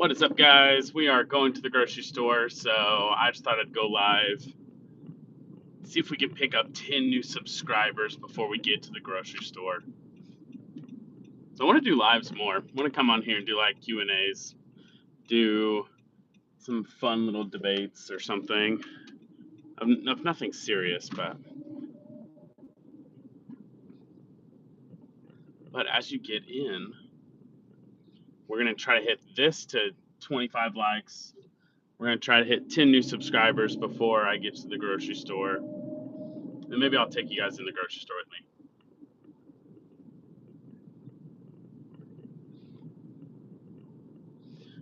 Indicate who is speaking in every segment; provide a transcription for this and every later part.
Speaker 1: What is up, guys? We are going to the grocery store, so I just thought I'd go live, see if we can pick up 10 new subscribers before we get to the grocery store. So I want to do lives more. I want to come on here and do like Q&As, do some fun little debates or something. Of nothing serious, but as you get in, we're going to try to hit this to 25 likes. We're going to try to hit 10 new subscribers before I get to the grocery store. And maybe I'll take you guys in the grocery store with me.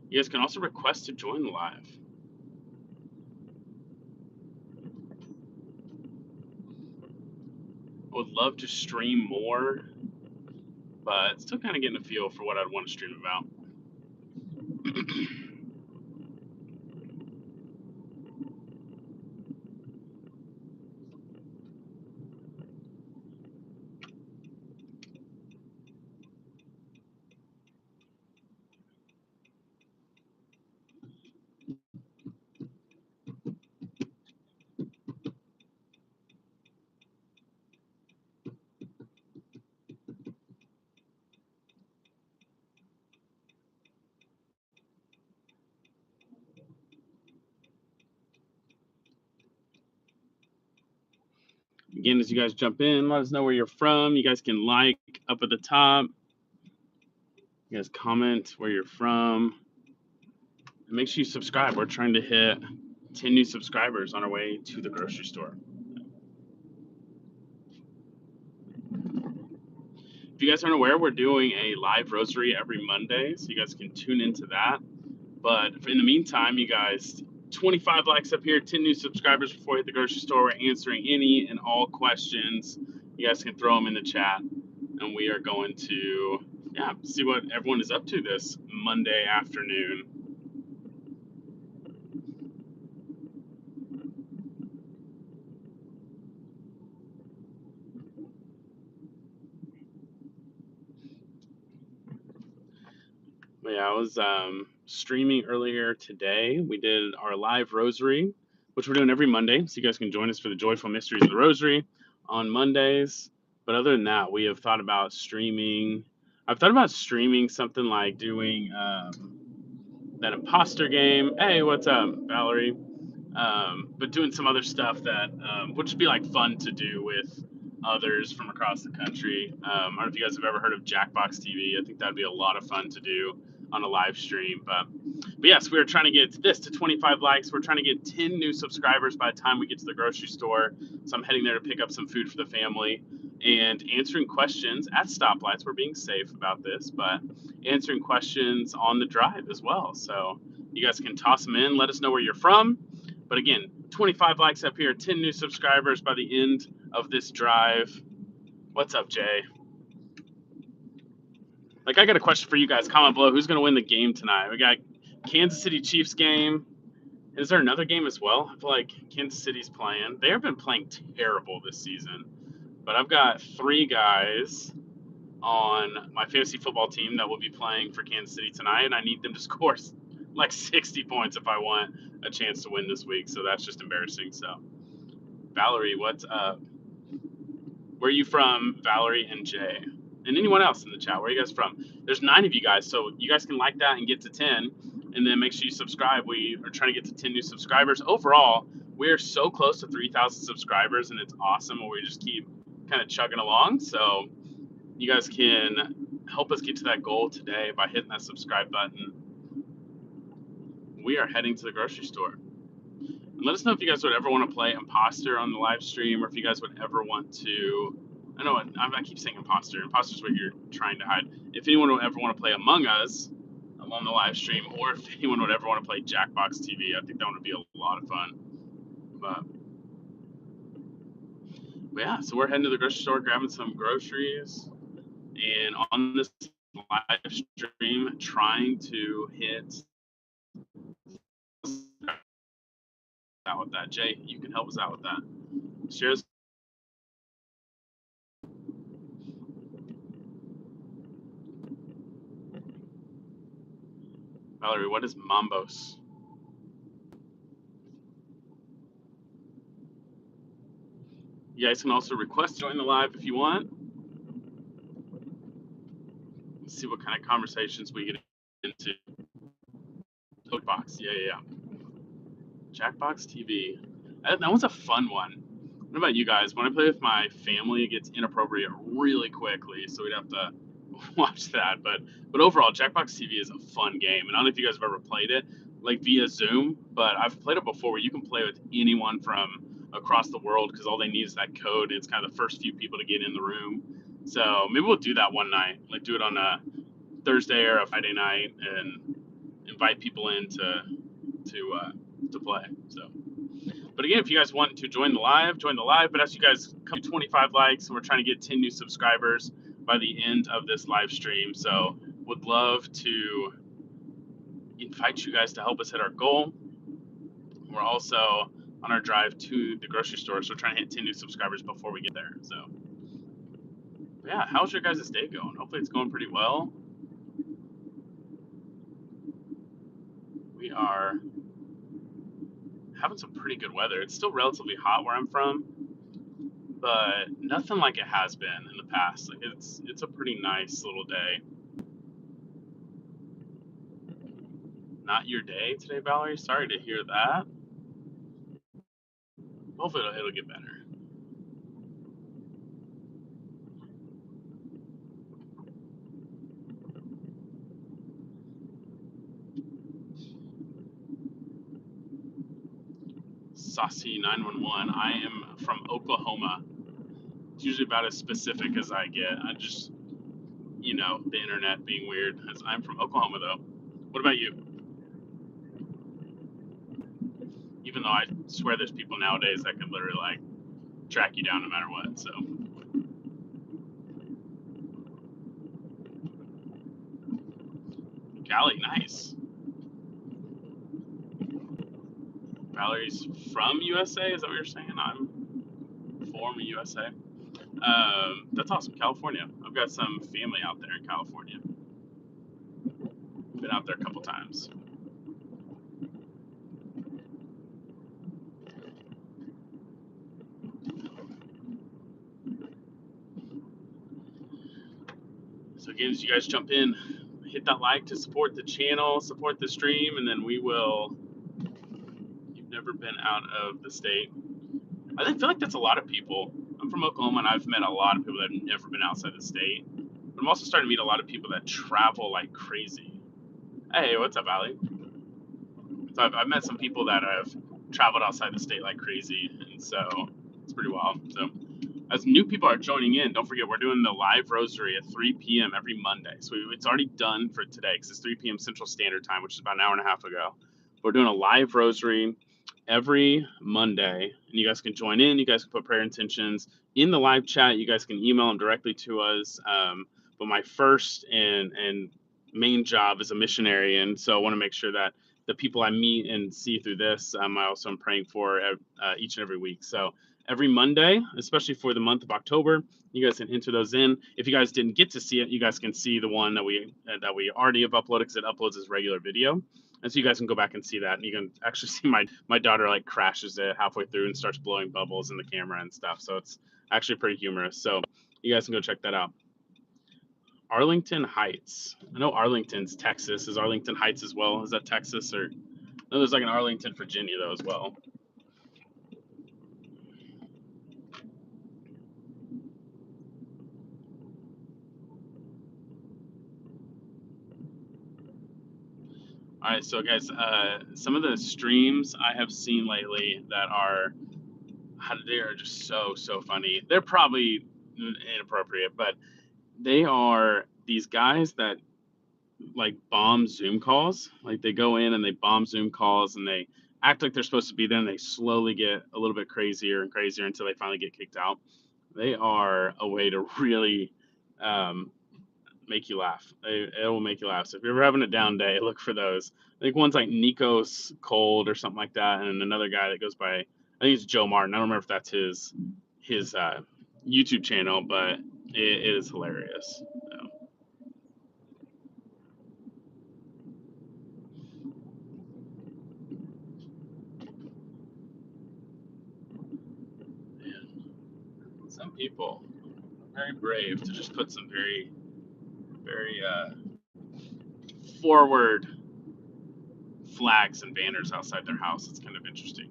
Speaker 1: You guys can also request to join the live. I would love to stream more, but still kind of getting a feel for what I'd want to stream about. Again, as you guys jump in, let us know where you're from. You guys can like up at the top. You guys comment where you're from. And make sure you subscribe. We're trying to hit 10 new subscribers on our way to the grocery store. If you guys aren't aware, we're doing a live rosary every Monday, so you guys can tune into that. But in the meantime, you guys, 25 likes up here, 10 new subscribers before we hit the grocery store. We're answering any and all questions. You guys can throw them in the chat, and we are going to, see what everyone is up to this Monday afternoon. But I was streaming earlier today. We did our live rosary, which we're doing every Monday, so you guys can join us for the joyful mysteries of the rosary on Mondays. But other than that, we have thought about streaming. I've thought about streaming something like doing that imposter game. Hey, what's up, Valerie? But doing some other stuff that would just be like fun to do with others from across the country. I don't know if you guys have ever heard of Jackbox TV. I think that'd be a lot of fun to do on a live stream. But yes, we're trying to get this to 25 likes. We're trying to get 10 new subscribers by the time we get to the grocery store. So I'm heading there to pick up some food for the family and answering questions at stoplights. We're being safe about this, but answering questions on the drive as well. So you guys can toss them in. Let us know where you're from. But again, 25 likes up here, 10 new subscribers by the end of this drive. What's up, Jay? I got a question for you guys. Comment below. Who's going to win the game tonight? We got Kansas City Chiefs game. Is there another game as well? I feel like Kansas City's playing. They have been playing terrible this season. But I've got 3 guys on my fantasy football team that will be playing for Kansas City tonight, and I need them to score like 60 points if I want a chance to win this week. So that's just embarrassing. So, Valerie, what's up? Where are you from, Valerie and Jay? And anyone else in the chat, where are you guys from? There's 9 of you guys, so you guys can like that and get to 10, and then make sure you subscribe. We are trying to get to 10 new subscribers. Overall, we are so close to 3,000 subscribers, and it's awesome, and we just keep kind of chugging along. So you guys can help us get to that goal today by hitting that subscribe button. We are heading to the grocery store. And let us know if you guys would ever want to play Imposter on the live stream, or if you guys would ever want to. I keep saying Imposter. Imposter is what you're trying to hide. If anyone would ever want to play Among Us on the live stream, or if anyone would ever want to play Jackbox TV, I think that would be a lot of fun. But yeah, so we're heading to the grocery store, grabbing some groceries, and on this live stream, trying to hit out with that. Jay, you can help us out with that. Share this. Valerie, what is Mambos? You guys can also request to join the live if you want. Let's see what kind of conversations we get into. Codebox, yeah. Jackbox TV. That one's a fun one. What about you guys? When I play with my family, it gets inappropriate really quickly, so we'd have to watch that. But overall, Jackbox TV is a fun game, and I don't know if you guys have ever played it, like via Zoom. But I've played it before, where you can play with anyone from across the world because all they need is that code. And it's kind of the first few people to get in the room. So maybe we'll do that one night, like do it on a Thursday or a Friday night, and invite people in to play. So. But again, if you guys want to join the live, join the live. But as you guys come to 25 likes, and we're trying to get 10 new subscribers by the end of this live stream. So would love to invite you guys to help us hit our goal. We're also on our drive to the grocery store, so we're trying to hit 10 new subscribers before we get there. So yeah, how's your guys' day going? Hopefully it's going pretty well. We are having some pretty good weather. It's still relatively hot where I'm from, but nothing like it has been in the past. Like it's a pretty nice little day. Not your day today, Valerie. Sorry to hear that. Hopefully it'll get better. Saucy 911. I am from Oklahoma. It's usually about as specific as I get. I just, the internet being weird. I'm from Oklahoma though. What about you? Even though I swear there's people nowadays that can literally like track you down no matter what. So Cali, nice. Valerie's from USA. Is that what you're saying? I'm from USA. That's awesome. California. I've got some family out there in California. Been out there a couple times. So again, as you guys jump in, hit that like to support the channel, support the stream, and then we will. You've never been out of the state. I feel like that's a lot of people. I'm from Oklahoma, and I've met a lot of people that have never been outside the state. But I'm also starting to meet a lot of people that travel like crazy. Hey, what's up, Ali? So I've met some people that have traveled outside the state like crazy, and so it's pretty wild. So as new people are joining in, don't forget we're doing the live rosary at 3 p.m. every Monday. So it's already done for today because it's 3 p.m. Central Standard Time, which is about an hour and a half ago. We're doing a live rosary every Monday, and you guys can join in. You guys can put prayer intentions in the live chat. You guys can email them directly to us. But my first and main job is a missionary, and so I want to make sure that the people I meet and see through this, I also am praying for each and every week. So every Monday, especially for the month of October, you guys can enter those in. If you guys didn't get to see it, you guys can see the one that we already have uploaded because it uploads as regular video. And so you guys can go back and see that, and you can actually see my daughter like crashes it halfway through and starts blowing bubbles in the camera and stuff. So it's actually pretty humorous. So you guys can go check that out. Arlington Heights. I know Arlington's Texas. Is Arlington Heights as well? Is that Texas or? No, there's like an Arlington, Virginia though as well. All right, so guys, some of the streams I have seen lately that they are just so funny. They're probably inappropriate, but they are these guys that like bomb Zoom calls. Like they go in and they bomb Zoom calls and they act like they're supposed to be there and they slowly get a little bit crazier and crazier until they finally get kicked out. They are a way to really make you laugh. It will make you laugh. So if you're ever having a down day, look for those. I think one's like Nikos Cold or something like that, and another guy that goes by, I think it's Joe Martin. I don't remember if that's his YouTube channel, but it is hilarious. So. Some people are very brave to just put some very, very forward flags and banners outside their house. It's kind of interesting.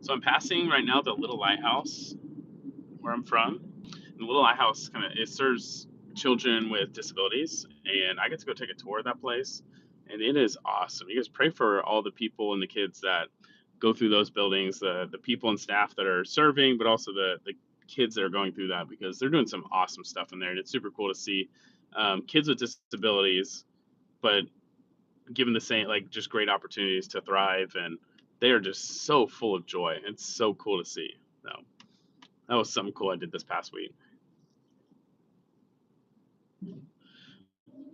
Speaker 1: So I'm passing right now the Little Lighthouse where I'm from. And the Little Lighthouse it serves children with disabilities, and I get to go take a tour of that place, and it is awesome. You guys pray for all the people and the kids that go through those buildings, the people and staff that are serving, but also the kids that are going through that, because they're doing some awesome stuff in there, and it's super cool to see kids with disabilities, but given the same like just great opportunities to thrive, and they are just so full of joy. It's so cool to see. So that was something cool I did this past week.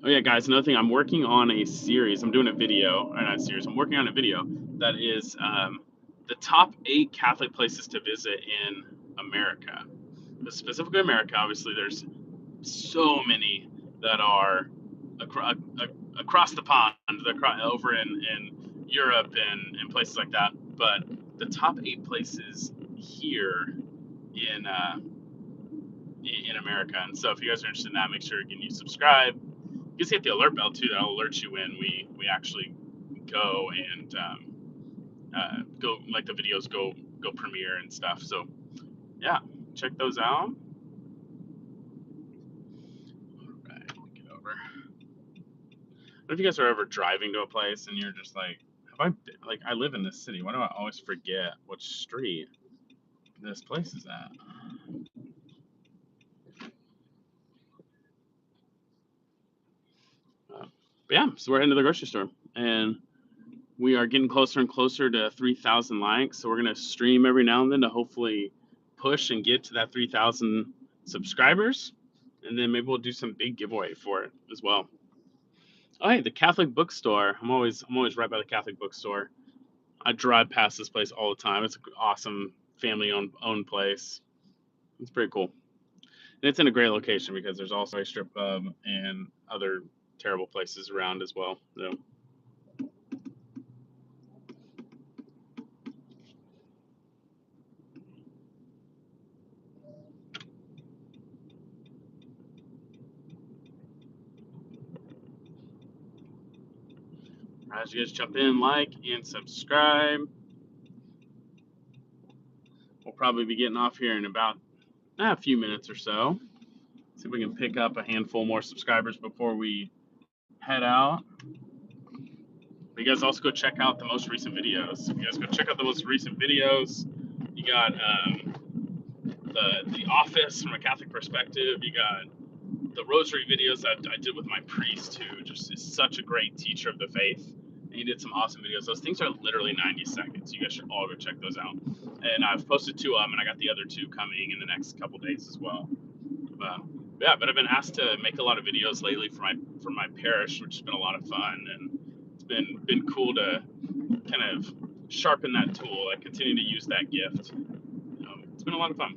Speaker 1: Oh yeah, guys, another thing, I'm working on a series. I'm doing a video, or not a series. I'm working on a video that is the top 8 Catholic places to visit in America. But specifically America, obviously, there's so many that are across the pond, over in Europe and places like that. But the top 8 places here in America. And so if you guys are interested in that, make sure again you subscribe. You just hit the alert bell too. That'll alert you when we actually go and go, like the videos go premiere and stuff. So yeah, check those out. All right, get over. What if you guys are ever driving to a place and you're just like, I live in this city. Why do I always forget which street this place is at? But yeah, so we're heading to the grocery store, and we are getting closer and closer to 3,000 likes. So we're gonna stream every now and then to hopefully push and get to that 3,000 subscribers, and then maybe we'll do some big giveaway for it as well. Oh, hey, the Catholic bookstore. I'm always right by the Catholic bookstore. I drive past this place all the time. It's an awesome family owned place. It's pretty cool. And it's in a great location because there's also a strip club and other terrible places around as well. So as you guys jump in, like and subscribe. We'll probably be getting off here in about a few minutes or so. See if we can pick up a handful more subscribers before we head out. But you guys also go check out the most recent videos. If you guys go check out the most recent videos, you got the Office from a Catholic perspective. You got the Rosary videos that I did with my priest, who just is such a great teacher of the faith. And he did some awesome videos. Those things are literally 90 seconds. You guys should all go check those out. And I've posted 2 of them, and I got the other 2 coming in the next couple days as well. Yeah, but I've been asked to make a lot of videos lately for my parish, which has been a lot of fun, and it's been cool to kind of sharpen that tool. I continue to use that gift. It's been a lot of fun.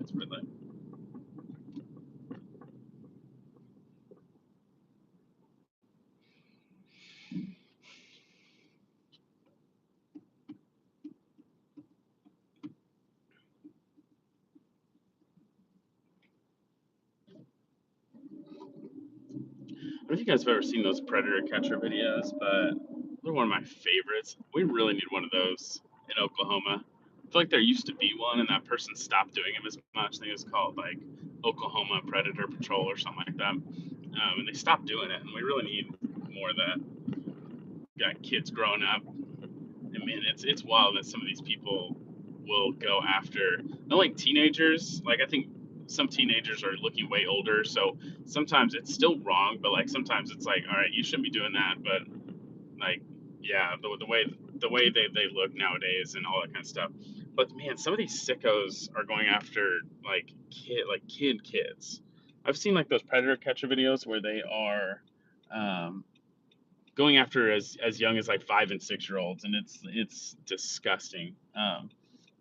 Speaker 1: It's really. I don't know if you guys have ever seen those predator catcher videos, but they're one of my favorites. We really need one of those in Oklahoma. I feel like there used to be one, and that person stopped doing them as much. I think it was called like Oklahoma Predator Patrol or something like that. And they stopped doing it, and we really need more of that. Got kids growing up. I mean, it's wild that some of these people will go after not like teenagers. Like I think some teenagers are looking way older, so sometimes it's still wrong. But like sometimes it's like, all right, you shouldn't be doing that. But like, yeah, the way they look nowadays and all that kind of stuff. But man, some of these sickos are going after like kids. I've seen like those predator catcher videos where they are going after as young as like 5 and 6 year olds, and it's disgusting. But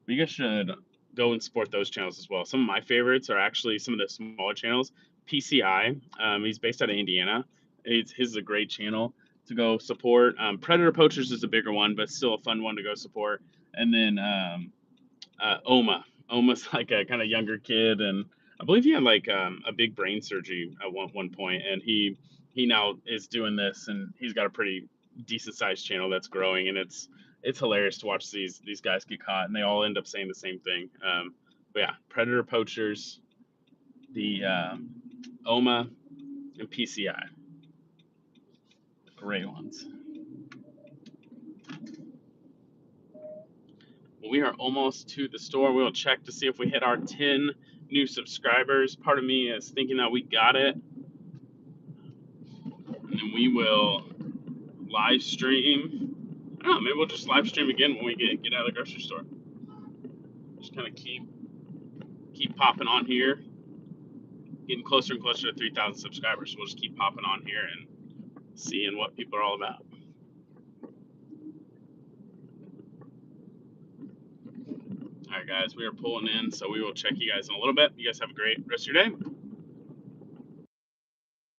Speaker 1: you guys should go and support those channels as well. Some of my favorites are actually some of the smaller channels. PCI, he's based out of Indiana. His is a great channel to go support. Predator Poachers is a bigger one, but still a fun one to go support. And then Oma. Oma's like a kind of younger kid, and I believe he had like a big brain surgery at one point, and he now is doing this, and he's got a pretty decent sized channel that's growing, and it's hilarious to watch these guys get caught, and they all end up saying the same thing. But yeah, Predator Poachers, the Oma, and PCI, great ones. Well, we are almost to the store. We'll check to see if we hit our 10 new subscribers. Part of me is thinking that we got it. And then we will live stream. I don't know, maybe we'll just live stream again when we get out of the grocery store. Just kind of keep popping on here. Getting closer and closer to 3,000 subscribers. So we'll just keep popping on here and seeing what people are all about. All right, guys, we are pulling in, so we will check you guys in a little bit. You guys have a great rest of your day.